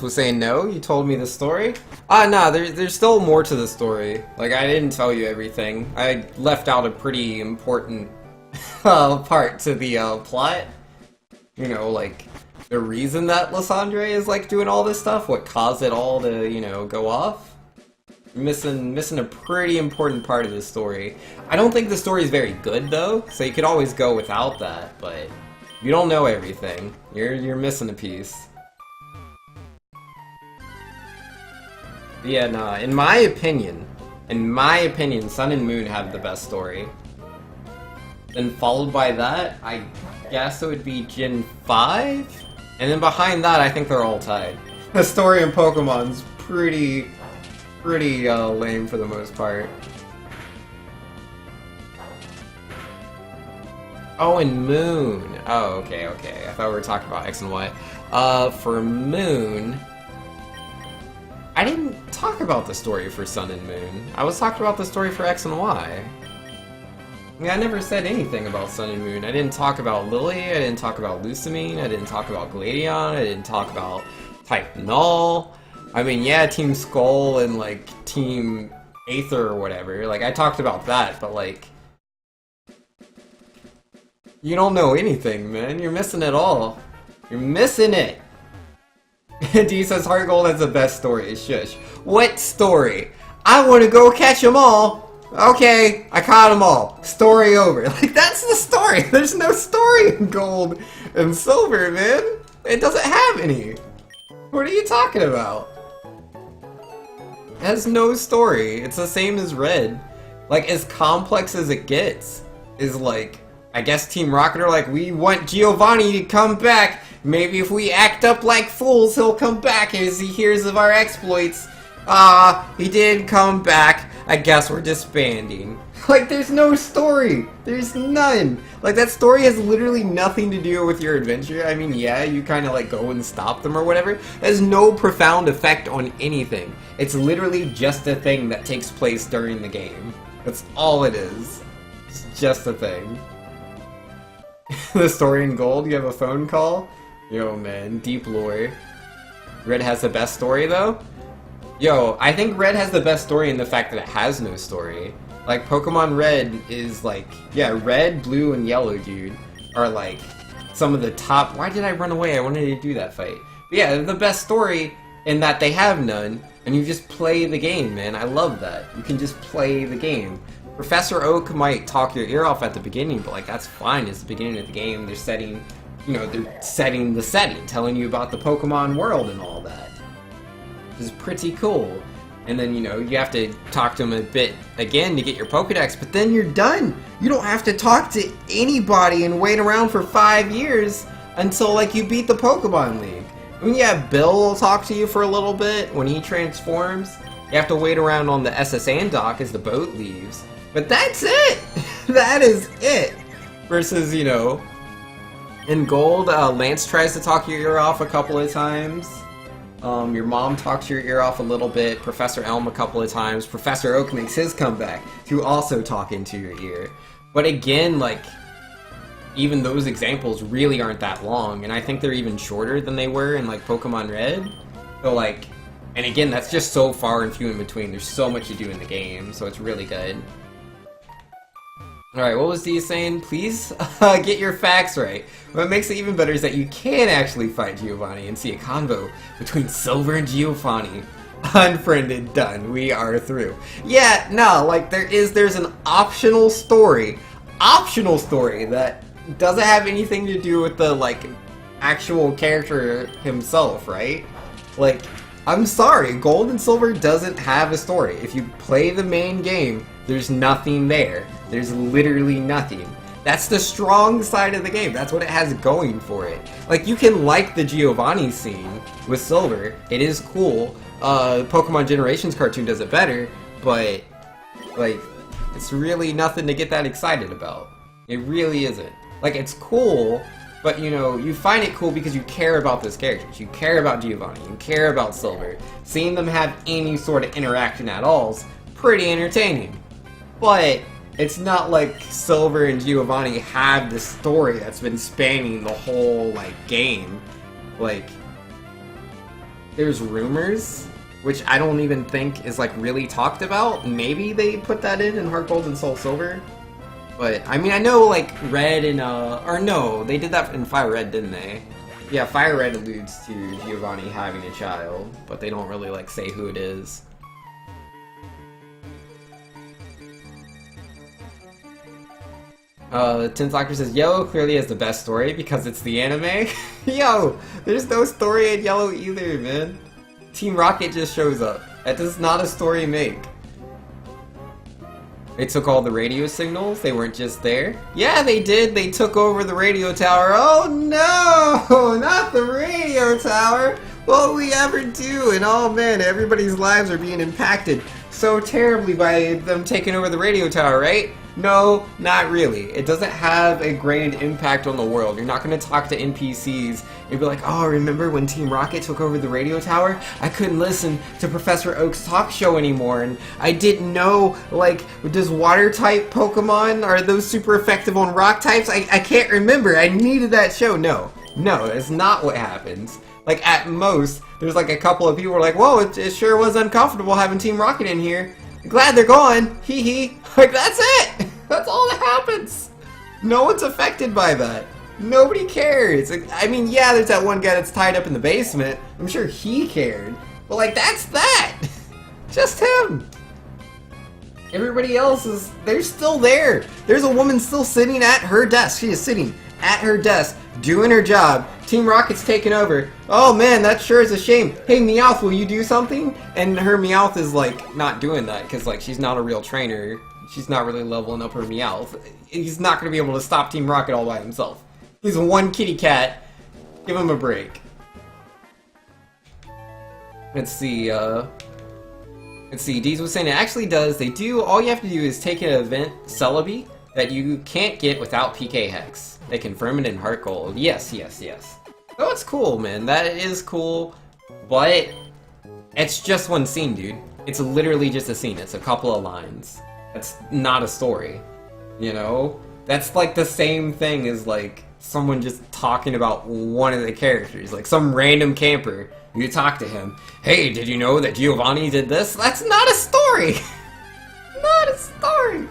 was saying no? You told me the story? Ah, nah, there's still more to the story. Like, I didn't tell you everything. I left out a pretty important part to the plot. You know, like, the reason that Lysandre is, like, doing all this stuff, what caused it all to, you know, go off. Missing a pretty important part of the story. I don't think the story is very good, though, so you could always go without that, but you don't know everything. You're missing a piece. Yeah, nah, in my opinion, Sun and Moon have the best story. Then followed by that, I guess it would be Gen 5? And then behind that, I think they're all tied. The story in Pokemon's pretty lame for the most part. Oh, and Moon. Oh, okay. I thought we were talking about X and Y. For Moon, I didn't talk about the story for Sun and Moon. I was talking about the story for X and Y. I never said anything about Sun and Moon. I didn't talk about Lily, I didn't talk about Lusamine, I didn't talk about Gladion, I didn't talk about Type Null. I mean, yeah, Team Skull and, like, Team Aether or whatever. Like, I talked about that, but, like, you don't know anything, man. You're missing it all. You're missing it. D says Heart Gold has the best story. Shush. What story? I want to go catch them all. Okay, I caught them all. Story over. Like, that's the story. There's no story in Gold and Silver, man. It doesn't have any. What are you talking about? It has no story. It's the same as Red. Like, as complex as it gets is, like, I guess Team Rocket are like, we want Giovanni to come back. Maybe if we act up like fools, he'll come back as he hears of our exploits. He did come back. I guess we're disbanding. Like, there's no story. There's none. Like, that story has literally nothing to do with your adventure. I mean, yeah, you kind of, like, go and stop them or whatever. It has no profound effect on anything. It's literally just a thing that takes place during the game. That's all it is. It's just a thing. The story in Gold, you have a phone call? Yo, man, deep lore. Red has the best story, though? Yo, I think Red has the best story in the fact that it has no story. Like, Pokemon Red is like, yeah, Red, Blue, and Yellow, dude, are like some of the top. Why did I run away? I wanted to do that fight. But yeah, the best story in that they have none, and you just play the game, man. I love that. You can just play the game. Professor Oak might talk your ear off at the beginning, but like, that's fine. It's the beginning of the game. They're setting, you know, they're setting the setting, telling you about the Pokemon world and all that. Which is pretty cool. And then, you know, you have to talk to them a bit again to get your Pokedex, but then you're done. You don't have to talk to anybody and wait around for 5 years until, like, you beat the Pokemon League. I mean, yeah, Bill will talk to you for a little bit when he transforms. You have to wait around on the SS dock as the boat leaves. But that's it! That is it! Versus, you know, in Gold, Lance tries to talk your ear off a couple of times. Your mom talks your ear off a little bit, Professor Elm a couple of times, Professor Oak makes his comeback to also talk into your ear. But again, like, even those examples really aren't that long, and I think they're even shorter than they were in, like, Pokemon Red. So, like, and again, that's just so far and few in between. There's so much to do in the game, so it's really good. Alright, what was D saying? Please get your facts right. What makes it even better is that you can actually fight Giovanni and see a convo between Silver and Giovanni. Unfriended, done. We are through. Yeah, no, like, there's an optional story that doesn't have anything to do with the, like, actual character himself, right? Like, I'm sorry, Gold and Silver doesn't have a story. If you play the main game, there's nothing there. There's literally nothing. That's the strong side of the game. That's what it has going for it. Like, you can like the Giovanni scene with Silver. It is cool. Pokemon Generations cartoon does it better, but, like, it's really nothing to get that excited about. It really isn't. Like, it's cool, but, you know, you find it cool because you care about those characters. You care about Giovanni. You care about Silver. Seeing them have any sort of interaction at all is pretty entertaining. But it's not like Silver and Giovanni have this story that's been spanning the whole, like, game. Like, there's rumors, which I don't even think is like really talked about. Maybe they put that in Heart Gold and Soul Silver. But, I mean, I know, like, Red and, or no, they did that in Fire Red, didn't they? Yeah, Fire Red alludes to Giovanni having a child, but they don't really, like, say who it is. Tinslocker says, Yellow clearly has the best story because it's the anime. Yo, there's no story in Yellow either, man. Team Rocket just shows up. That does not a story make. They took all the radio signals, they weren't just there. Yeah, they did, they took over the radio tower. Oh no, not the radio tower. What will we ever do? And oh man, everybody's lives are being impacted so terribly by them taking over the radio tower, right? No, not really. It doesn't have a great impact on the world. You're not going to talk to NPCs and be like, oh, remember when Team Rocket took over the radio tower? I couldn't listen to Professor Oak's talk show anymore, and I didn't know, like, does water-type Pokemon, are those super effective on rock types? I can't remember. I needed that show. No, that's not what happens. Like, at most, there's like a couple of people who are like, whoa, it sure was uncomfortable having Team Rocket in here. Glad they're gone. Hee hee. Like, that's it. That's all that happens. No one's affected by that. Nobody cares. I mean, yeah, there's that one guy that's tied up in the basement. I'm sure he cared. But, like, that's that. Just him. Everybody else is, they're still there. There's a woman still sitting at her desk. She is sitting at her desk, doing her job. Team Rocket's taking over. Oh man, that sure is a shame. Hey Meowth, will you do something? And her Meowth is like not doing that because like she's not a real trainer. She's not really leveling up her Meowth. He's not going to be able to stop Team Rocket all by himself. He's one kitty cat. Give him a break. Let's see, Deez was saying it actually does. They do, all you have to do is take an event, Celebi, that you can't get without PK Hex. They confirm it in Heart Gold. Yes. Oh, it's cool, man. That is cool, but it's just one scene, dude. It's literally just a scene. It's a couple of lines. That's not a story, you know? That's like the same thing as like someone just talking about one of the characters, like some random camper. You talk to him, hey, did you know that Giovanni did this? That's not a story! Not a story!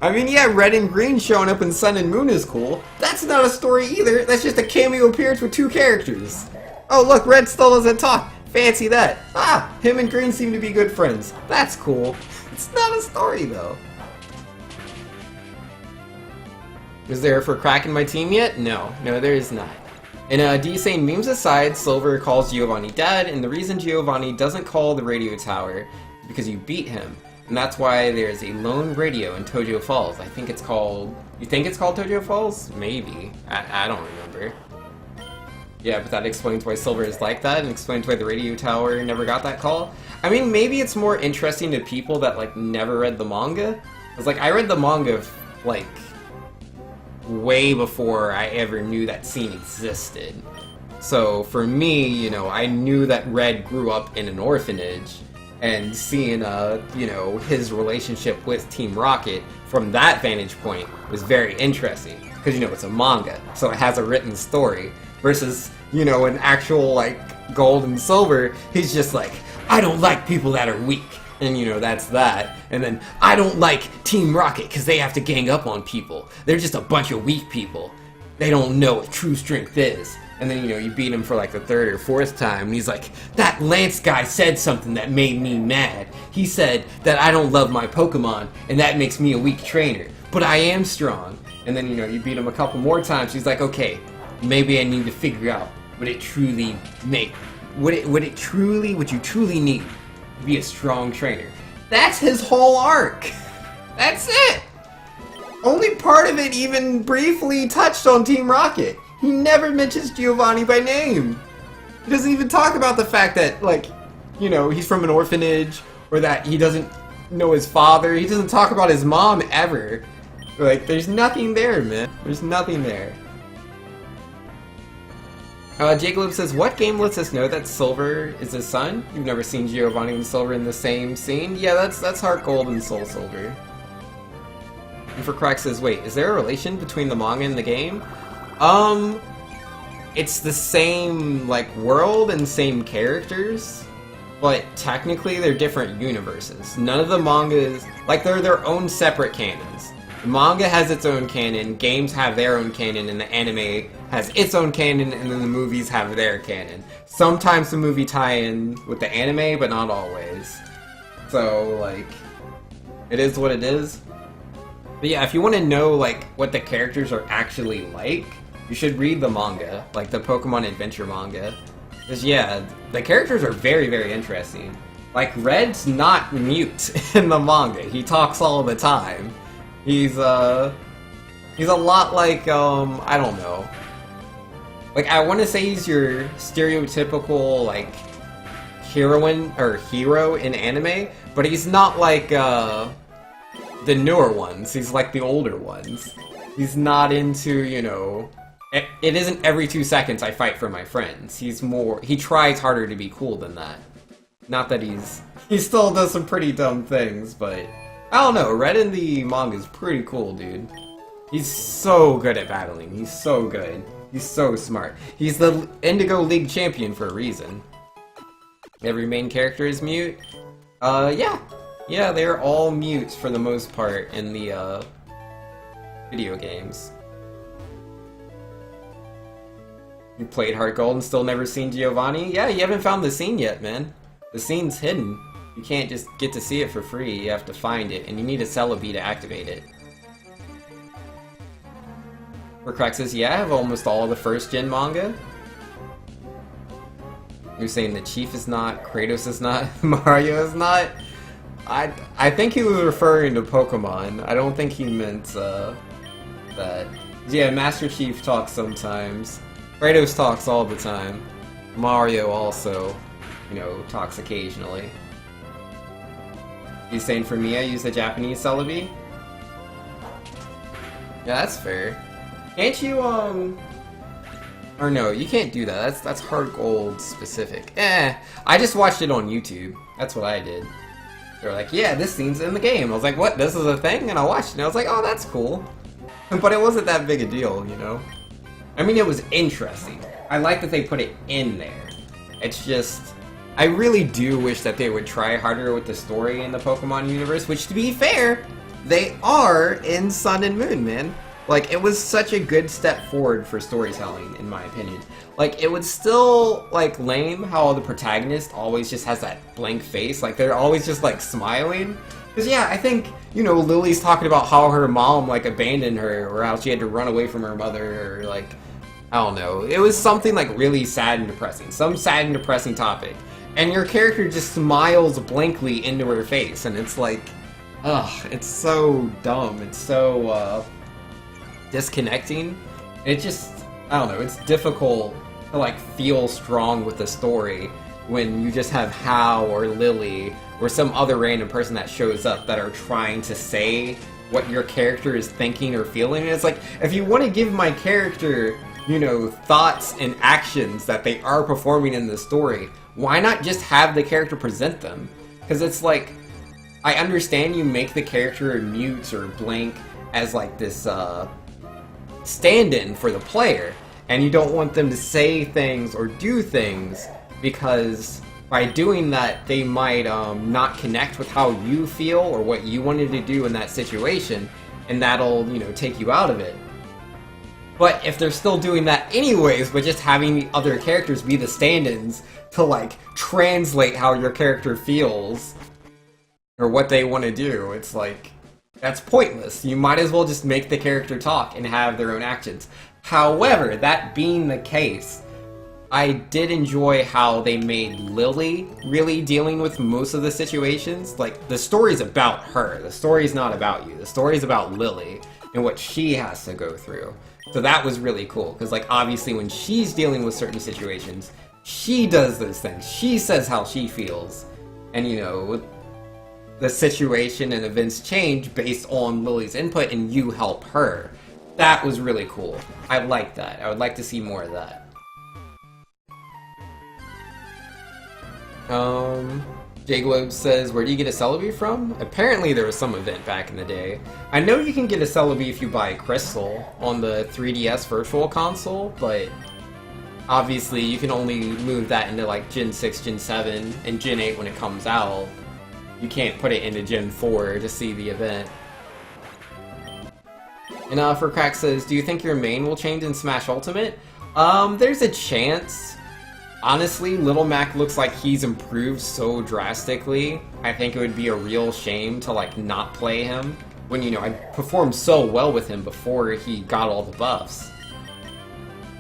I mean, yeah, Red and Green showing up in Sun and Moon is cool. That's not a story either. That's just a cameo appearance with two characters. Oh, look, Red still doesn't talk. Fancy that. Ah, him and Green seem to be good friends. That's cool. It's not a story, though. Is there for cracking my team yet? No, there is not. And D saying, memes aside, Silver calls Giovanni dad, and the reason Giovanni doesn't call the radio tower is because you beat him. And that's why there's a lone radio in Tojo Falls. I think it's called... You think it's called Tojo Falls? Maybe. I don't remember. Yeah, but that explains why Silver is like that, and explains why the radio tower never got that call. I mean, maybe it's more interesting to people that, like, never read the manga. Because, like, I read the manga, like, way before I ever knew that scene existed. So, for me, you know, I knew that Red grew up in an orphanage. And seeing, you know, his relationship with Team Rocket from that vantage point was very interesting. Because, you know, it's a manga, so it has a written story. Versus, you know, an actual, like, Gold and Silver, he's just like, I don't like people that are weak. And, you know, that's that. And then, I don't like Team Rocket because they have to gang up on people. They're just a bunch of weak people. They don't know what true strength is. And then, you know, you beat him for like the third or fourth time, and he's like, that Lance guy said something that made me mad. He said that I don't love my Pokemon, and that makes me a weak trainer. But I am strong. And then, you know, you beat him a couple more times, he's like, okay, maybe I need to figure out what you truly need to be a strong trainer. That's his whole arc. That's it. Only part of it even briefly touched on Team Rocket. He never mentions Giovanni by name. He doesn't even talk about the fact that, like, you know, he's from an orphanage, or that he doesn't know his father. He doesn't talk about his mom ever. Like, there's nothing there, man. There's nothing there. Jacob says, what game lets us know that Silver is his son? You've never seen Giovanni and Silver in the same scene? Yeah, that's Heart Gold and Soul Silver. And for Crack says, wait, is there a relation between the manga and the game? it's the same, like, world and same characters, but technically they're different universes. None of the mangas, like, they're their own separate canons. The manga has its own canon, games have their own canon, and the anime has its own canon, and then the movies have their canon. Sometimes the movie tie in with the anime, but not always. So, like, it is what it is. But yeah, if you want to know, like, what the characters are actually like, you should read the manga, like the Pokemon Adventure manga. Because, yeah, the characters are very, very interesting. Like, Red's not mute in the manga. He talks all the time. He's a lot like, I don't know. Like, I want to say he's your stereotypical, like, heroine, or hero in anime, but he's not like, the newer ones. He's like the older ones. He's not into, you know... It isn't every 2 seconds I fight for my friends. He's more... He tries harder to be cool than that. Not that he still does some pretty dumb things, but... I don't know, Red in the manga is pretty cool, dude. He's so good at battling. He's so good. He's so smart. He's the Indigo League champion for a reason. Every main character is mute. Yeah. Yeah, they're all mutes for the most part in the, video games. You played Heart Gold and still never seen Giovanni? Yeah, you haven't found the scene yet, man. The scene's hidden. You can't just get to see it for free, you have to find it, and you need a Celebi to activate it. Recrex says, yeah, I have almost all of the first gen manga. You're saying that Chief is not, Kratos is not, Mario is not? I think he was referring to Pokemon. I don't think he meant, that. Yeah, Master Chief talks sometimes. Kratos talks all the time. Mario also, you know, talks occasionally. He's saying for me, I use the Japanese Celebi? Yeah, that's fair. Can't you, or no, you can't do that. That's Heart Gold specific. I just watched it on YouTube. That's what I did. They were like, yeah, this scene's in the game. I was like, what? This is a thing? And I watched it and I was like, oh, that's cool. But it wasn't that big a deal, you know? I mean, it was interesting. I like that they put it in there. It's just... I really do wish that they would try harder with the story in the Pokemon universe, which, to be fair, they are in Sun and Moon, man. Like, it was such a good step forward for storytelling, in my opinion. Like, it would still, like, lame how the protagonist always just has that blank face. Like, they're always just, like, smiling. Because, yeah, I think, you know, Lily's talking about how her mom, like, abandoned her, or how she had to run away from her mother, or, like, I don't know. It was something, like, really sad and depressing. Some sad and depressing topic. And your character just smiles blankly into her face, and it's like, ugh, it's so dumb. It's so, disconnecting. It just, I don't know, it's difficult to, like, feel strong with the story when you just have Hal or Lily or some other random person that shows up that are trying to say what your character is thinking or feeling. And it's like, if you want to give my character, you know, thoughts and actions that they are performing in the story, why not just have the character present them? Because it's like, I understand you make the character mute or blank as like this stand-in for the player, and you don't want them to say things or do things because by doing that they might not connect with how you feel or what you wanted to do in that situation, and that'll, you know, take you out of it. But if they're still doing that anyways, but just having the other characters be the stand-ins to, like, translate how your character feels or what they want to do, it's like, that's pointless. You might as well just make the character talk and have their own actions. However, that being the case, I did enjoy how they made Lily really dealing with most of the situations. Like, the story's about her. The story's not about you. The story's about Lily and what she has to go through. So that was really cool, because, like, obviously when she's dealing with certain situations, she does those things. She says how she feels. And, you know, the situation and events change based on Lily's input, and you help her. That was really cool. I like that. I would like to see more of that. J-Globe says, where do you get a Celebi from? Apparently there was some event back in the day. I know you can get a Celebi if you buy a Crystal on the 3DS Virtual Console, but Obviously, you can only move that into like Gen 6, Gen 7, and Gen 8 when it comes out. You can't put it into Gen 4 to see the event. And for Crack says, do you think your main will change in Smash Ultimate? There's a chance. Honestly, Little Mac looks like he's improved so drastically. I think it would be a real shame to like not play him when, you know, I performed so well with him before he got all the buffs.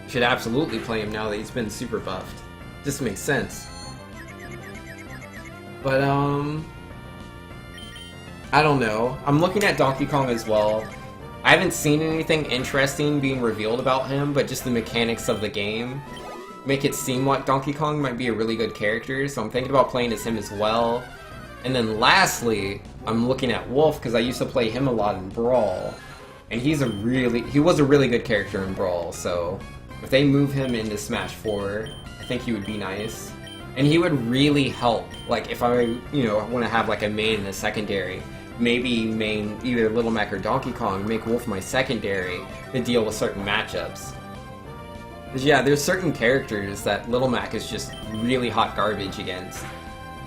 Should absolutely play him now that he's been super buffed. Just makes sense. But I don't know. I'm looking at Donkey Kong as well. I haven't seen anything interesting being revealed about him, but just the mechanics of the game make it seem like Donkey Kong might be a really good character, so I'm thinking about playing as him as well. And then lastly, I'm looking at Wolf because I used to play him a lot in Brawl, and he was a really good character in Brawl, so if they move him into Smash 4, I think he would be nice. And he would really help, like if I, you know, want to have like a main and a secondary, maybe main either Little Mac or Donkey Kong, make Wolf my secondary to deal with certain matchups. Because yeah, there's certain characters that Little Mac is just really hot garbage against.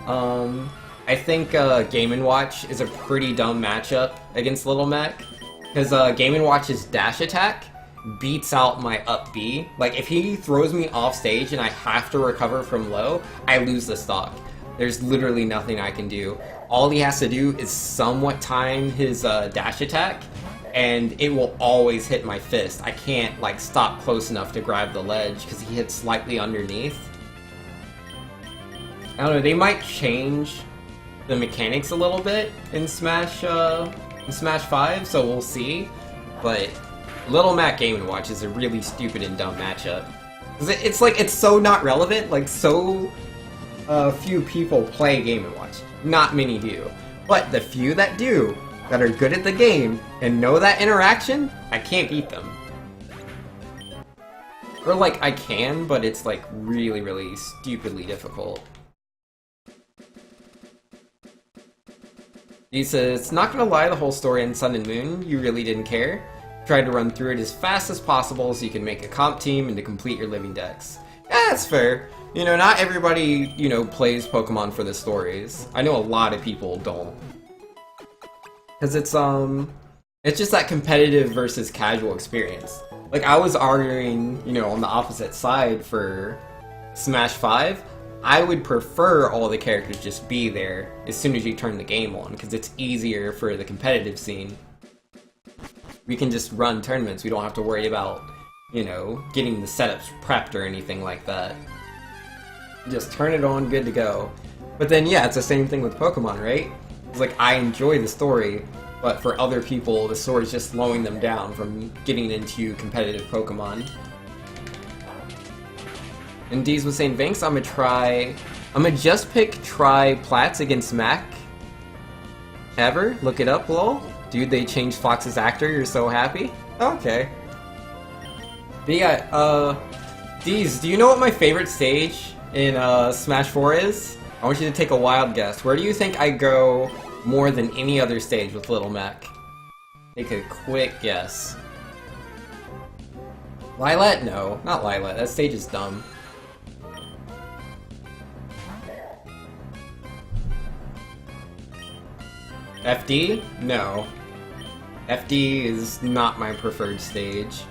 I think Game & Watch is a pretty dumb matchup against Little Mac, because Game & Watch's dash attack beats out my up B. Like, if he throws me off stage and I have to recover from low, I lose the stock. There's literally nothing I can do. All he has to do is somewhat time his dash attack, and it will always hit my fist. I can't, like, stop close enough to grab the ledge, because he hits slightly underneath. I don't know, they might change the mechanics a little bit in Smash 5, so we'll see. But Little Mac Game & Watch is a really stupid and dumb matchup. It's like, it's so not relevant, like, so few people play Game & Watch. Not many do. But the few that do, that are good at the game, and know that interaction, I can't beat them. Or, like, I can, but it's, like, really, really stupidly difficult. He says, not gonna lie, the whole story in Sun and Moon, you really didn't care. Tried to run through it as fast as possible so you can make a comp team and to complete your living decks. Yeah, that's fair. You know, not everybody, you know, plays Pokemon for the stories. I know a lot of people don't. Because it's just that competitive versus casual experience. Like, I was arguing, you know, on the opposite side for Smash 5. I would prefer all the characters just be there as soon as you turn the game on, because it's easier for the competitive scene. We can just run tournaments, we don't have to worry about, you know, getting the setups prepped or anything like that. Just turn it on, good to go. But then, yeah, it's the same thing with Pokemon, right? It's like, I enjoy the story, but for other people, the story is just slowing them down from getting into competitive Pokemon. And Deez was saying, Vanks, I'm gonna just pick try Platts against Mac. Ever? Look it up, lol. Dude, they changed Fox's actor, you're so happy? Okay. But yeah, Deez, do you know what my favorite stage in Smash 4 is? I want you to take a wild guess. Where do you think I go more than any other stage with Little Mac? Take a quick guess. Lylat? No, not Lylat. That stage is dumb. FD? No. FD is not my preferred stage.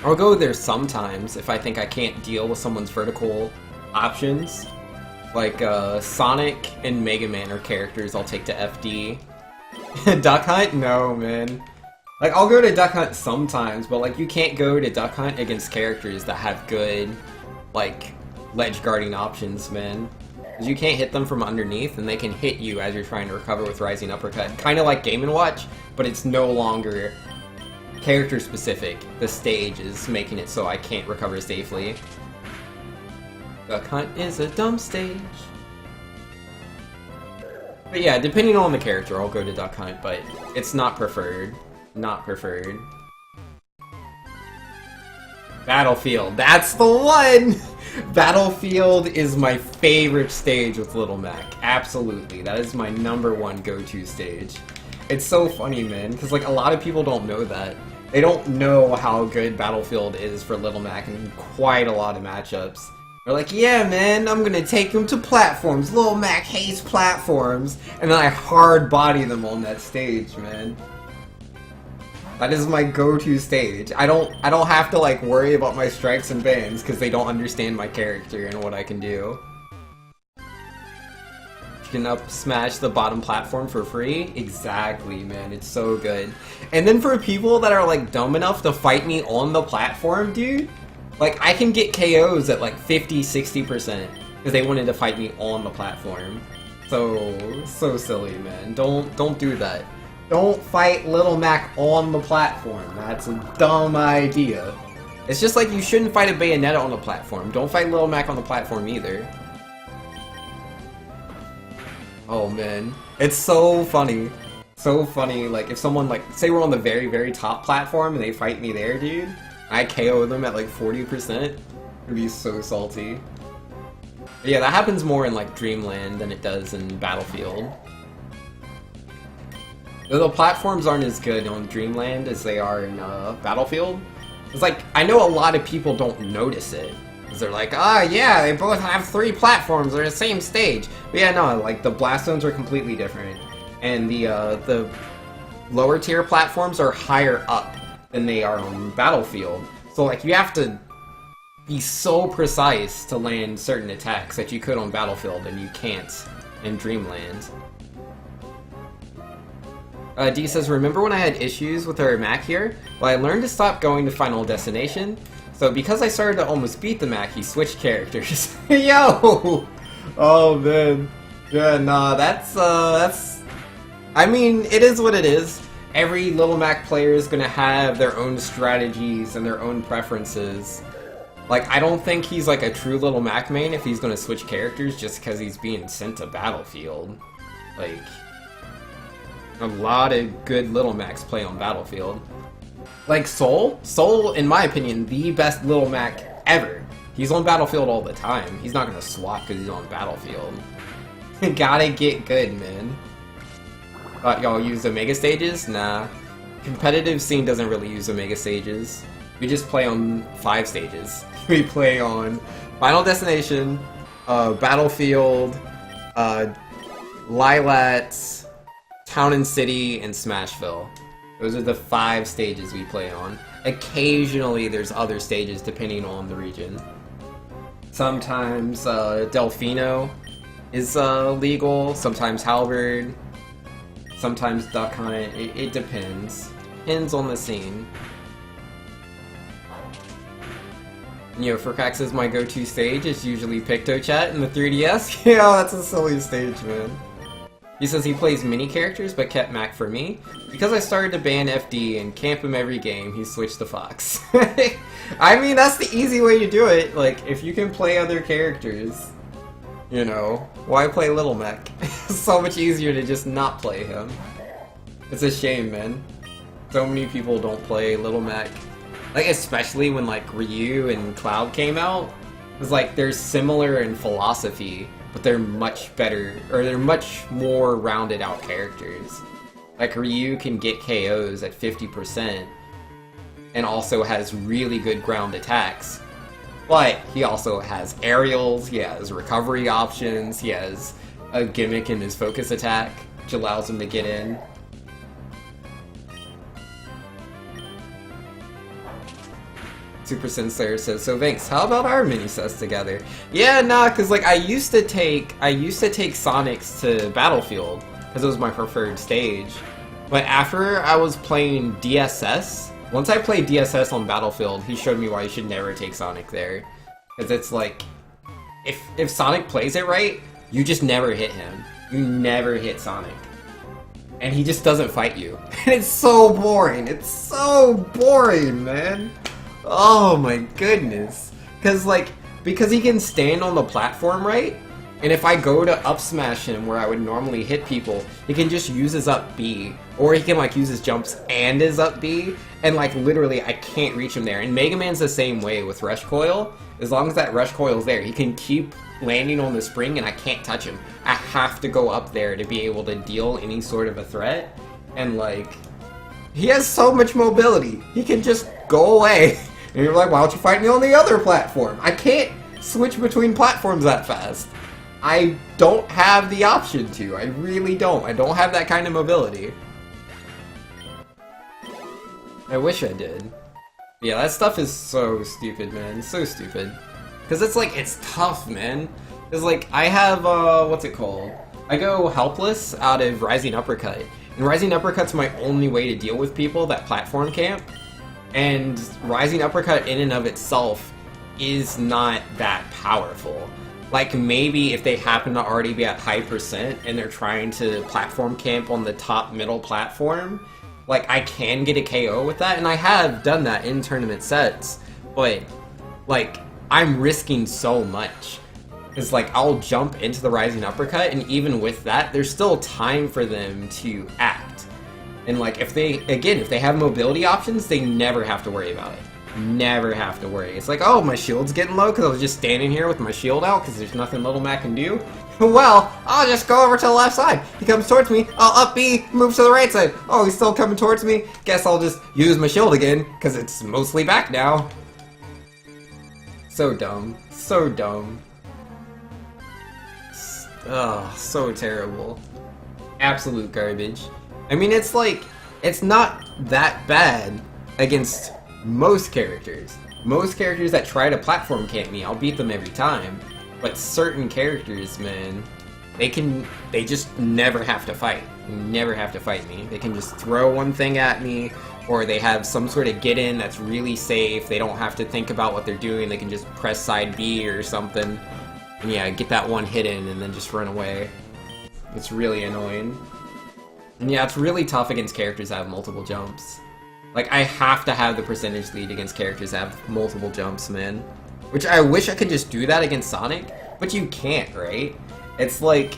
I'll go there sometimes if I think I can't deal with someone's vertical options. Like, Sonic and Mega Man are characters I'll take to FD. Duck Hunt? No, man. Like, I'll go to Duck Hunt sometimes, but, like, you can't go to Duck Hunt against characters that have good, like, ledge guarding options, man. Because you can't hit them from underneath, and they can hit you as you're trying to recover with Rising Uppercut. Kind of like Game & Watch, but it's no longer character specific. The stage is making it so I can't recover safely. Duck Hunt is a dumb stage. But yeah, depending on the character, I'll go to Duck Hunt, but it's not preferred. Not preferred. Battlefield, that's the one! Battlefield is my favorite stage with Little Mac. Absolutely. That is my #1 go-to stage. It's so funny, man, because like a lot of people don't know that. They don't know how good Battlefield is for Little Mac in quite a lot of matchups. They're like, yeah, man, I'm gonna take him to platforms. Little Mac hates platforms. And then I hard body them on that stage, man. That is my go-to stage. I don't have to like worry about my strikes and bans because they don't understand my character and what I can do. You can up smash the bottom platform for free? Exactly, man. It's so good. And then for people that are like dumb enough to fight me on the platform, dude, like I can get KOs at like 50-60% because they wanted to fight me on the platform. So silly, man. Don't do that. Don't fight Little Mac on the platform. That's a dumb idea. It's just like you shouldn't fight a Bayonetta on the platform. Don't fight Little Mac on the platform either. Oh man, it's so funny. So funny, like if someone like, say we're on the very, very top platform and they fight me there, dude, I KO them at like 40%, it'd be so salty. But yeah, that happens more in like Dreamland than it does in Battlefield. The platforms aren't as good on Dreamland as they are in Battlefield. It's like, I know a lot of people don't notice it. Because they're like, ah, yeah, they both have 3 platforms, they're the same stage. But yeah, no, like, the blast zones are completely different. And the lower tier platforms are higher up than they are on Battlefield. So, like, you have to be so precise to land certain attacks that you could on Battlefield, and you can't in Dreamland. D says, remember when I had issues with our Mac here? Well, I learned to stop going to Final Destination. So because I started to almost beat the Mac, he switched characters. Yo! Oh man. Yeah, nah, that's... I mean, it is what it is. Every Little Mac player is gonna have their own strategies and their own preferences. Like, I don't think he's like a true Little Mac main if he's gonna switch characters just because he's being sent to Battlefield. Like... a lot of good Little Macs play on Battlefield. Like Soul? Soul, in my opinion, the best Little Mac ever. He's on Battlefield all the time. He's not gonna swap because he's on Battlefield. Gotta get good, man. Thought y'all use Omega Stages? Nah. Competitive scene doesn't really use Omega Stages. We just play on 5 stages. We play on Final Destination, Battlefield, Lilat, Town and City, and Smashville. Those are the 5 stages we play on. Occasionally there's other stages depending on the region. Sometimes Delfino is legal, sometimes Halberd, sometimes Duck Hunt. It depends. Depends on the scene. You know, Furcax is my go-to stage. It's usually PictoChat in the 3DS. Yeah, that's a silly stage, man. He says he plays mini characters but kept Mac for me. Because I started to ban FD and camp him every game, he switched to Fox. I mean, that's the easy way to do it. Like, if you can play other characters, you know, why play Little Mac? It's so much easier to just not play him. It's a shame, man. So many people don't play Little Mac. Like, especially when, like, Ryu and Cloud came out. It was like, they're similar in philosophy, but they're much better, or they're much more rounded out characters. Like, Ryu can get KOs at 50%, and also has really good ground attacks. But he also has aerials, he has recovery options, he has a gimmick in his focus attack, which allows him to get in. Super Sincere says, so Vinx, how about our mini sets together? Yeah, nah, cause like I used to take Sonics to Battlefield, cause it was my preferred stage. But after I was playing DSS, once I played DSS on Battlefield, he showed me why you should never take Sonic there. Cause it's like, if Sonic plays it right, you just never hit him. You never hit Sonic. And he just doesn't fight you. And it's so boring. It's so boring, man. Oh my goodness. Because he can stand on the platform right, and if I go to up smash him where I would normally hit people, he can just use his up B, or he can like use his jumps and his up B, and like literally I can't reach him there. And Mega Man's the same way with Rush Coil. As long as that Rush Coil's there, he can keep landing on the spring and I can't touch him. I have to go up there to be able to deal any sort of a threat, and like, He has so much mobility. He can just go away. And you're like, why don't you fight me on the other platform? I can't switch between platforms that fast. I don't have the option to. I really don't. I don't have that kind of mobility. I wish I did. Yeah, that stuff is so stupid, man. So stupid. Because it's like, it's tough, man. Because like, I have, what's it called? I go helpless out of Rising Uppercut. And Rising Uppercut's my only way to deal with people that platform camp. And Rising Uppercut in and of itself is not that powerful. Like, maybe if they happen to already be at high percent and they're trying to platform camp on the top middle platform, like, I can get a KO with that, and I have done that in tournament sets, but, like, I'm risking so much. It's like, I'll jump into the Rising Uppercut, and even with that, there's still time for them to act. And, like, if they have mobility options, they never have to worry about it. Never have to worry. It's like, oh, my shield's getting low because I was just standing here with my shield out because there's nothing Little Mac can do. Well, I'll just go over to the left side. He comes towards me, I'll up B, move to the right side. Oh, he's still coming towards me. Guess I'll just use my shield again because it's mostly back now. So dumb. So dumb. Ugh, so terrible. Absolute garbage. I mean, it's like, it's not that bad against most characters. Most characters that try to platform camp me, I'll beat them every time. But certain characters, man, they just never have to fight. Never have to fight me. They can just throw one thing at me, or they have some sort of get in that's really safe. They don't have to think about what they're doing. They can just press side B or something. And yeah, get that one hit in and then just run away. It's really annoying. And yeah, it's really tough against characters that have multiple jumps. Like, I have to have the percentage lead against characters that have multiple jumps, man. Which I wish I could just do that against Sonic, but you can't, right? It's like,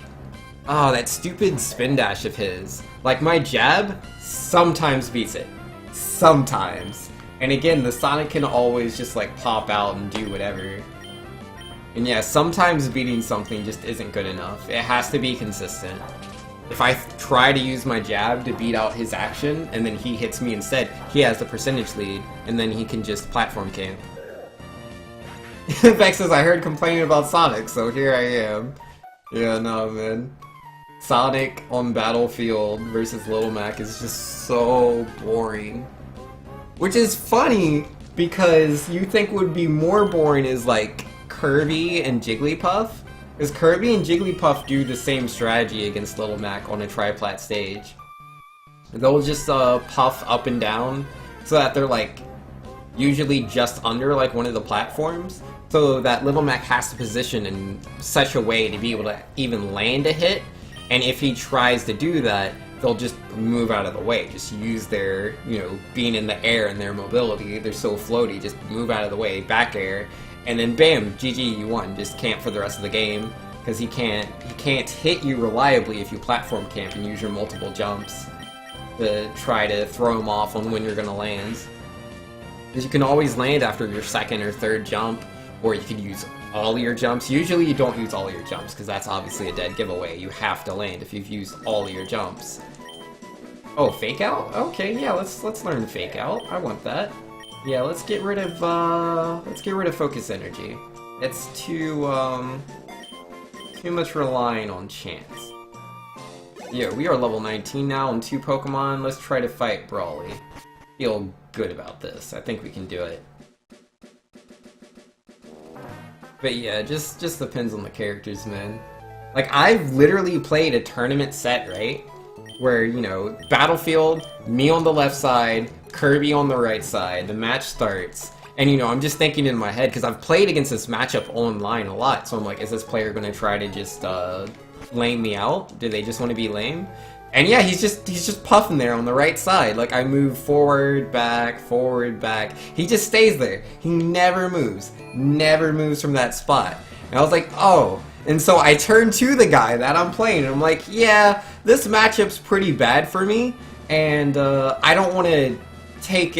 oh, that stupid spin dash of his. Like, my jab sometimes beats it. Sometimes. And again, the Sonic can always just, like, pop out and do whatever. And yeah, sometimes beating something just isn't good enough. It has to be consistent. If I try to use my jab to beat out his action, and then he hits me instead, he has the percentage lead, and then he can just platform camp. Vex says, I heard complaining about Sonic, so here I am. Yeah, no, man. Sonic on Battlefield versus Little Mac is just so boring. Which is funny, because you think would be more boring is like Kirby and Jigglypuff. Because Kirby and Jigglypuff do the same strategy against Little Mac on a triplat stage. They'll just puff up and down so that they're like usually just under like one of the platforms, so that Little Mac has to position in such a way to be able to even land a hit, and if he tries to do that, they'll just move out of the way, just use their, you know, being in the air and their mobility, they're so floaty, just move out of the way, back air, and then bam, GG, you won. Just camp for the rest of the game, because he can't hit you reliably if you platform camp and use your multiple jumps to try to throw him off on when you're gonna land. Because you can always land after your second or third jump, or you could use all your jumps. Usually you don't use all your jumps, because that's obviously a dead giveaway. You have to land if you've used all your jumps. Oh, fake out? Okay, yeah, let's learn fake out. I want that. Yeah, let's get rid of focus energy. It's too much relying on chance. Yeah, we are level 19 now and 2 Pokemon. Let's try to fight Brawly. Feel good about this. I think we can do it. But yeah, just depends on the characters, man. Like, I've literally played a tournament set, right? Where, you know, Battlefield, me on the left side, Kirby on the right side, the match starts, and you know, I'm just thinking in my head, because I've played against this matchup online a lot, so I'm like, is this player going to try to just lame me out? Do they just want to be lame? And yeah, he's just puffing there on the right side. Like, I move forward, back, he just stays there. He never moves from that spot. And I was like, oh. And so I turn to the guy that I'm playing, and I'm like, yeah, this matchup's pretty bad for me, and I don't want to take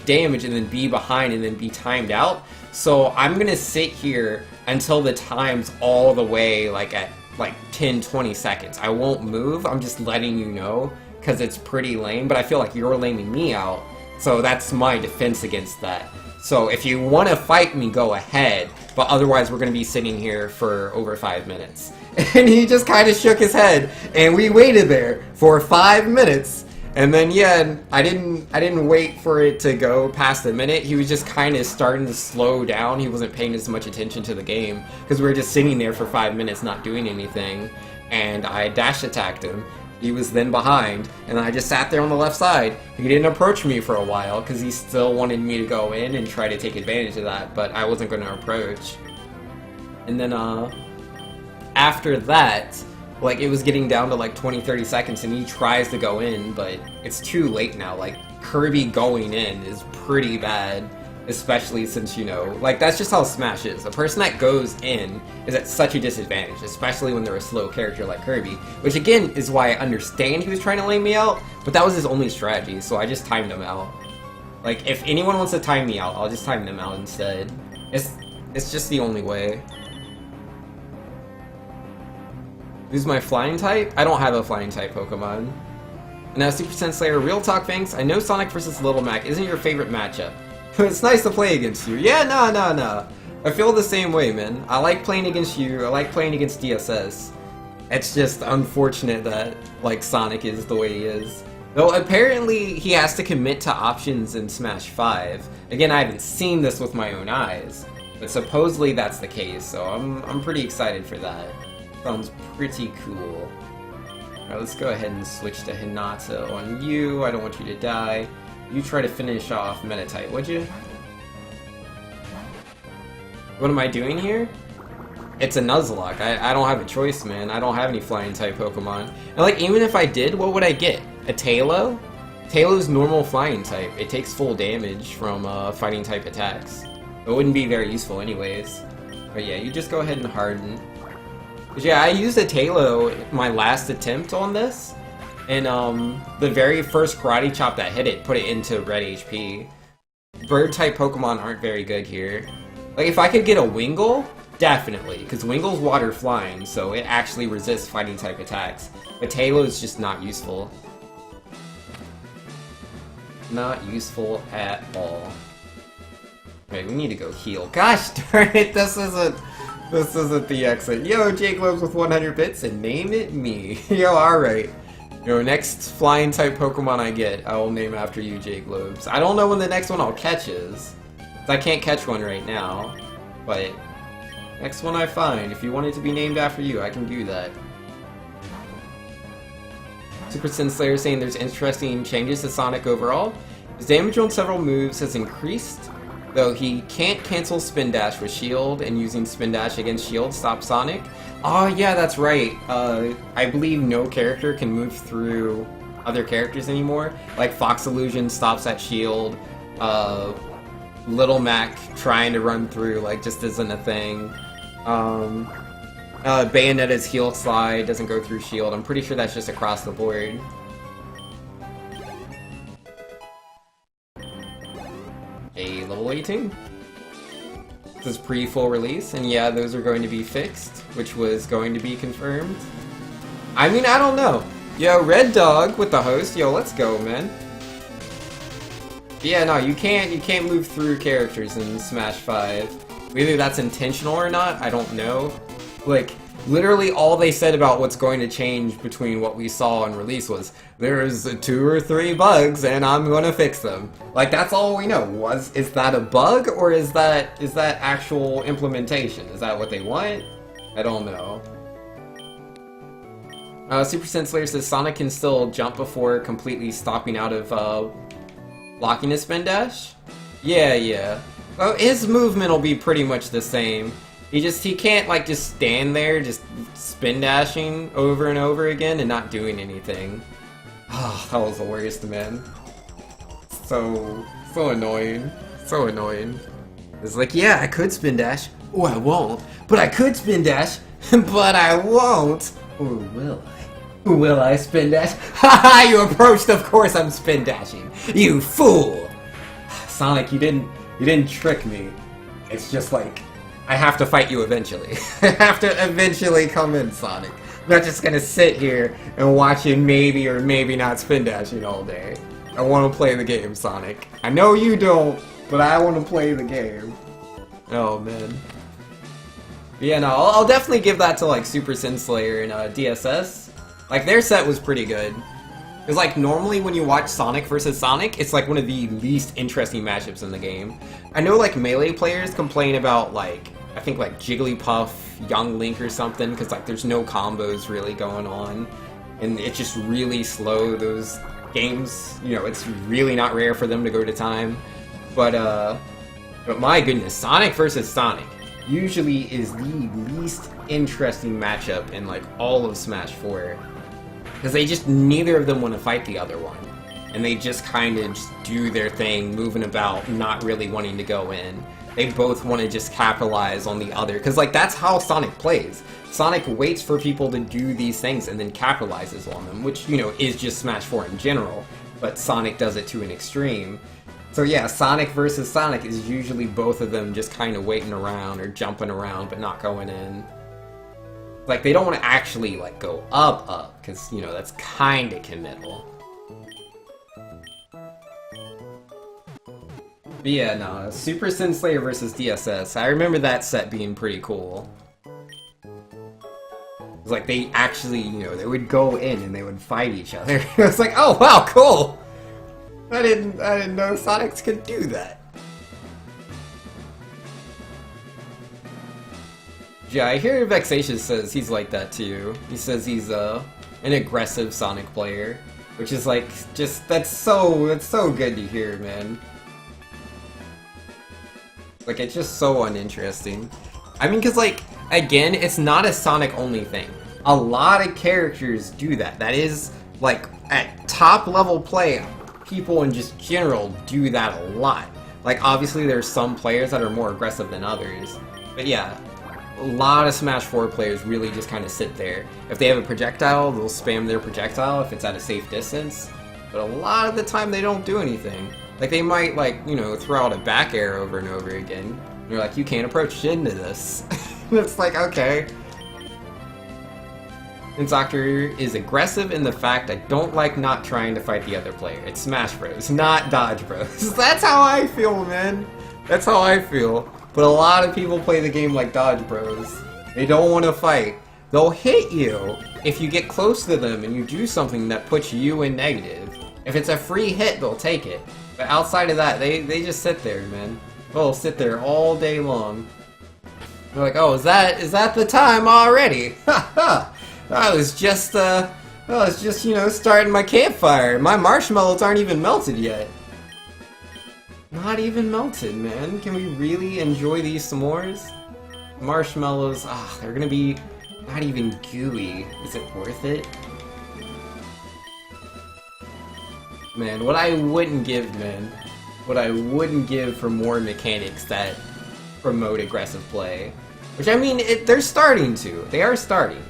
damage and then be behind and then be timed out. So I'm gonna sit here until the time's all the way like at like 10-20 seconds. I won't move. I'm just letting you know because it's pretty lame, but I feel like you're laming me out, so that's my defense against that. So if you want to fight me, go ahead, but otherwise we're going to be sitting here for over 5 minutes. And he just kind of shook his head, and we waited there for 5 minutes. And then yeah, I didn't wait for it to go past a minute. He was just kind of starting to slow down. He wasn't paying as much attention to the game because we were just sitting there for 5 minutes not doing anything. And I dash attacked him. He was then behind, and I just sat there on the left side. He didn't approach me for a while because he still wanted me to go in and try to take advantage of that, but I wasn't going to approach. And then after that, like, it was getting down to like 20-30 seconds, and he tries to go in, but it's too late now. Like, Kirby going in is pretty bad, especially since, you know, like, that's just how Smash is. A person that goes in is at such a disadvantage, especially when they're a slow character like Kirby, which again is why I understand he was trying to lay me out, but that was his only strategy, so I just timed him out. Like, if anyone wants to time me out, I'll just time them out instead. It's just the only way. Who's my flying type? I don't have a flying type Pokemon. And now Super Saiyan Slayer, real talk, Fangs. I know Sonic vs. Little Mac isn't your favorite matchup. It's nice to play against you. Yeah, nah. I feel the same way, man. I like playing against you. I like playing against DSS. It's just unfortunate that, like, Sonic is the way he is. Though apparently he has to commit to options in Smash 5. Again, I haven't seen this with my own eyes, but supposedly that's the case, so I'm pretty excited for that. Sounds pretty cool. Alright, let's go ahead and switch to Hinata on you. I don't want you to die. You try to finish off Meditite, would you? What am I doing here? It's a Nuzlocke. I don't have a choice, man. I don't have any flying type Pokemon. And like, even if I did, what would I get? A Tailo? Tailo's normal flying type. It takes full damage from fighting type attacks. It wouldn't be very useful anyways. But yeah, you just go ahead and harden. But yeah, I used a Tailo my last attempt on this, and the very first karate chop that hit it put it into red HP. Bird type Pokemon aren't very good here. Like, if I could get a Wingull, definitely, because Wingull's water flying, so it actually resists fighting type attacks. But Tailo is just not useful. Not useful at all. Wait, we need to go heal. Gosh darn it, this isn't the exit. Yo, Jake Globes with 100 bits, and name it me. Yo, alright. Yo, next flying type Pokemon I get, I will name after you, Jake Globes. I don't know when the next one I'll catch is. I can't catch one right now. But next one I find, if you want it to be named after you, I can do that. Super Sin Slayer saying there's interesting changes to Sonic overall. His damage on several moves has increased, though he can't cancel Spin Dash with Shield, and using Spin Dash against Shield stops Sonic. Oh yeah, that's right. I believe no character can move through other characters anymore. Like Fox Illusion stops at Shield. Little Mac trying to run through like just isn't a thing. Bayonetta's heal slide doesn't go through Shield. I'm pretty sure that's just across the board. A level 18. This is pre-full release, and yeah, those are going to be fixed, which was going to be confirmed. I mean, I don't know. Yo, Red Dog with the host. Yo, let's go, man. Yeah, no, you can't move through characters in Smash 5. Whether that's intentional or not, I don't know. Like, literally all they said about what's going to change between what we saw on release was, there's 2 or 3 bugs and I'm going to fix them. Like, that's all we know. Is that a bug, or is that actual implementation? Is that what they want? I don't know. Super Saiyan Slayer says Sonic can still jump before completely stopping out of blocking his spin dash? Yeah. Well, his movement will be pretty much the same. He can't like just stand there just spin dashing over and over again and not doing anything. Oh, that was the worst, man. So annoying. So annoying. It's like, yeah, I could spin dash. Oh, I won't. But I could spin dash. But I won't. Or will I? Will I spin dash? Haha, you approached, of course I'm spin dashing. You fool! Sonic, you didn't trick me. It's just like, I have to fight you eventually. I have to eventually come in, Sonic. I'm not just gonna sit here and watch you maybe or maybe not spin dashing all day. I want to play the game, Sonic. I know you don't, but I want to play the game. Oh, man. Yeah, no, I'll definitely give that to, like, Super Sin Slayer and DSS. Like, their set was pretty good. Because, like, normally when you watch Sonic vs. Sonic, it's, like, one of the least interesting matchups in the game. I know, like, Melee players complain about, like, I think, like, Jigglypuff, Young Link or something, because, like, there's no combos really going on. And it's just really slow, those games. You know, it's really not rare for them to go to time. But my goodness, Sonic vs. Sonic usually is the least interesting matchup in, like, all of Smash 4. Because they just, neither of them want to fight the other one. And they just kind of just do their thing, moving about, not really wanting to go in. They both want to just capitalize on the other. Because, like, that's how Sonic plays. Sonic waits for people to do these things and then capitalizes on them. Which, you know, is just Smash 4 in general. But Sonic does it to an extreme. So yeah, Sonic versus Sonic is usually both of them just kind of waiting around or jumping around but not going in. Like, they don't want to actually, like, go up, because, you know, that's kind of committal. But yeah, no, Super Sin Slayer versus DSS, I remember that set being pretty cool. It's like, they actually, you know, they would go in and they would fight each other. It was like, oh wow, cool! I didn't know Sonics could do that. Yeah, I hear Vexatious says he's like that too. He says he's an aggressive Sonic player, which is like just that's so good to hear, man. Like, it's just so uninteresting. I mean, cause like again, it's not a Sonic only thing. A lot of characters do that. That is like at top level play. People in just general do that a lot. Like, obviously there's some players that are more aggressive than others, but yeah, a lot of Smash 4 players really just kind of sit there. If they have a projectile, they'll spam their projectile if it's at a safe distance, but a lot of the time they don't do anything. Like, they might, like, you know, throw out a back air over and over again, and you're like, you can't approach into this. It's like, okay. And Doctor is aggressive in the fact I don't like not trying to fight the other player. It's Smash Bros, not Dodge Bros. That's how I feel, man. That's how I feel. But a lot of people play the game like Dodge Bros. They don't want to fight. They'll hit you if you get close to them and you do something that puts you in negative. If it's a free hit, they'll take it. But outside of that, they just sit there, man. They'll sit there all day long. They're like, oh, is that the time already? Ha ha! I was just, you know, starting my campfire. My marshmallows aren't even melted yet. Not even melted, man. Can we really enjoy these s'mores? Marshmallows, they're gonna be not even gooey. Is it worth it? Man, what I wouldn't give, man. What I wouldn't give for more mechanics that promote aggressive play. Which, I mean, they're starting to. They are starting.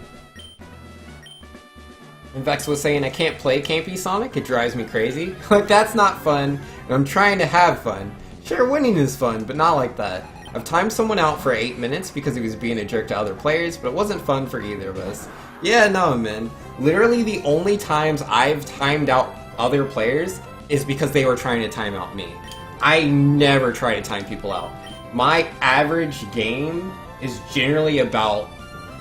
And Vex was saying, I can't play Campy Sonic, it drives me crazy. Like, that's not fun, and I'm trying to have fun. Sure, winning is fun, but not like that. I've timed someone out for 8 minutes because he was being a jerk to other players, but it wasn't fun for either of us. Yeah, no, man. Literally the only times I've timed out other players is because they were trying to time out me. I never try to time people out. My average game is generally about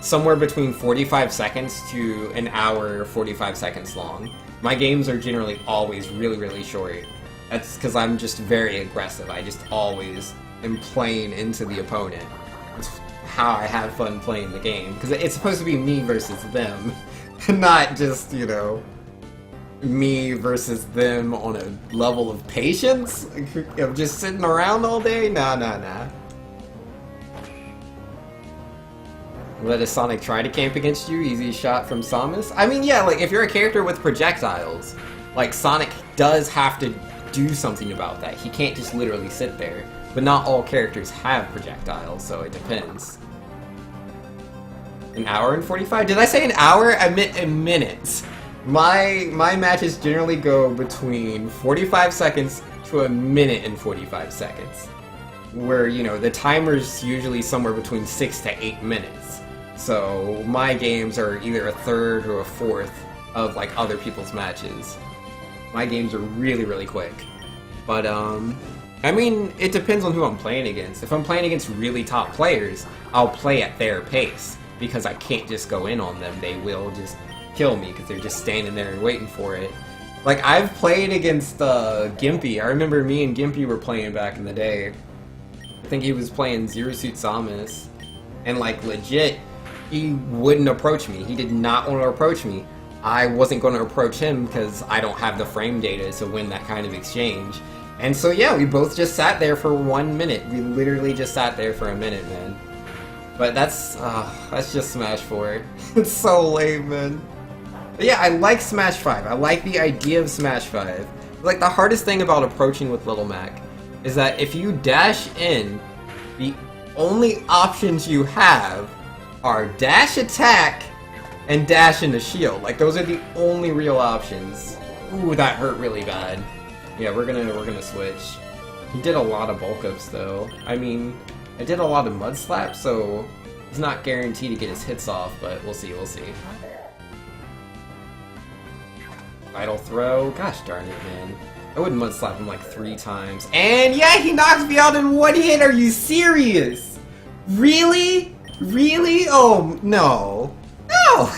somewhere between 45 seconds to an hour 45 seconds long. My games are generally always really, really short. That's because I'm just very aggressive. I just always am playing into the opponent. It's how I have fun playing the game. Because it's supposed to be me versus them. Not just, you know, me versus them on a level of patience. Of just sitting around all day? Nah. Let a Sonic try to camp against you, easy shot from Samus. I mean, yeah, like, if you're a character with projectiles, like, Sonic does have to do something about that. He can't just literally sit there. But not all characters have projectiles, so it depends. An hour and 45? Did I say an hour? I meant in minutes. My matches generally go between 45 seconds to a minute and 45 seconds. Where, you know, the timer's usually somewhere between 6 to 8 minutes. So my games are either a third or a fourth of like other people's matches. My games are really, really quick. But I mean, it depends on who I'm playing against. If I'm playing against really top players, I'll play at their pace because I can't just go in on them. They will just kill me because they're just standing there and waiting for it. Like, I've played against Gimpy. I remember me and Gimpy were playing back in the day. I think he was playing Zero Suit Samus. And like, legit, he wouldn't approach me. He did not want to approach me. I wasn't going to approach him because I don't have the frame data to win that kind of exchange. And so yeah, we both just sat there for 1 minute. We literally just sat there for a minute, man. But that's just Smash 4. It's so lame, man. But yeah, I like Smash 5. I like the idea of Smash 5. Like, the hardest thing about approaching with Little Mac is that if you dash in, the only options you have are dash attack and dash into shield. Like, those are the only real options. Ooh, that hurt really bad. Yeah, we're gonna switch. He did a lot of bulk ups though. I mean, I did a lot of mud slaps, so he's not guaranteed to get his hits off, but we'll see, we'll see. Vital throw. Gosh darn it, man. I would mud slap him like 3 times. And yeah, he knocks me out in 1 hit! Are you serious? Really? Really? Oh, no. No!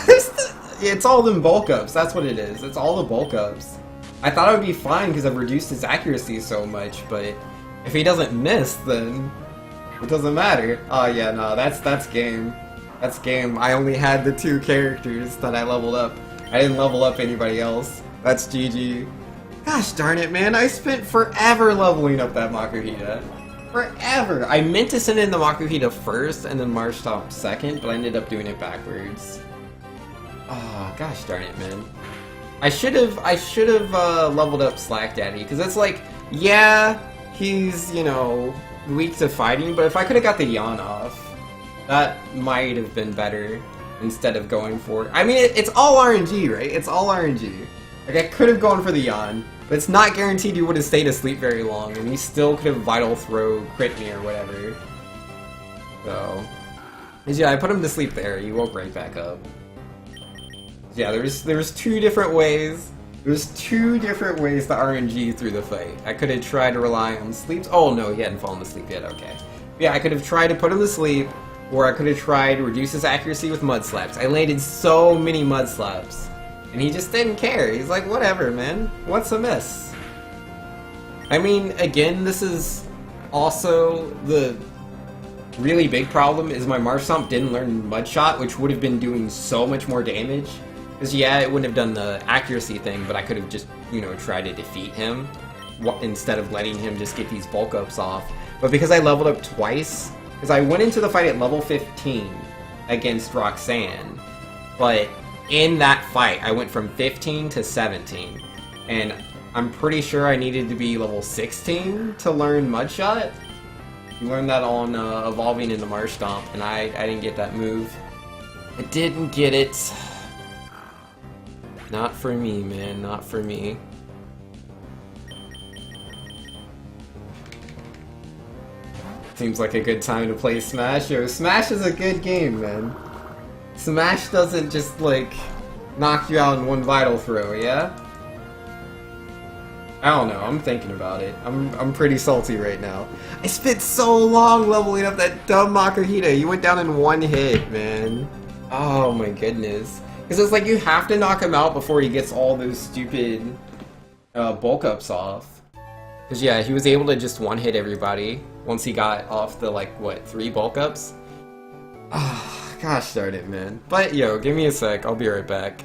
It's all them bulk ups, that's what it is. It's all the bulk ups. I thought I would be fine because I've reduced his accuracy so much, but if he doesn't miss, then it doesn't matter. Oh yeah, no, that's game. That's game. I only had the 2 characters that I leveled up. I didn't level up anybody else. That's GG. Gosh darn it, man. I spent forever leveling up that Makuhita. Forever. I meant to send in the Makuhita first and then Marshtomp second, but I ended up doing it backwards. Oh, gosh darn it, man. I should have leveled up Slack Daddy, because it's like, yeah, he's, you know, weak to fighting, but if I could have got the yawn off, that might have been better instead of going for... I mean, it's all RNG, right? It's all RNG. Like, I could have gone for the yawn, but it's not guaranteed you would have stayed asleep very long, and he still could have Vital Throw, crit me, or whatever. So... yeah, I put him to sleep there, he woke right back up. Yeah, there's 2 different ways. There's 2 different ways to RNG through the fight. I could have tried to rely on sleeps. Oh no, he hadn't fallen asleep yet, okay. Yeah, I could have tried to put him to sleep, or I could have tried to reduce his accuracy with mud slaps. I landed so many mud slaps, and he just didn't care. He's like, whatever, man. What's amiss? I mean, again, this is also the really big problem is my Marshtomp didn't learn Mud Shot, which would have been doing so much more damage. Because yeah, it wouldn't have done the accuracy thing, but I could have just, you know, tried to defeat him instead of letting him just get these bulk ups off. But because I leveled up twice, because I went into the fight at level 15 against Roxanne, but in that fight I went from 15 to 17, and I'm pretty sure I needed to be level 16 to learn Mud Shot. You learned that on evolving into Marshtomp, and I didn't get that move. I didn't get it. Not for me, man. Not for me. Seems like a good time to play Smash. Yo, Smash is a good game, man. Smash doesn't just, like, knock you out in 1 Vital Throw, yeah? I don't know, I'm thinking about it. I'm pretty salty right now. I spent so long leveling up that dumb Makuhita. You went down in 1 hit, man. Oh my goodness. Because it's like you have to knock him out before he gets all those stupid bulk ups off. Because yeah, he was able to just 1-hit everybody once he got off the, like, what, 3 bulk ups? Ah, gosh darn it, man. But yo, give me a sec, I'll be right back.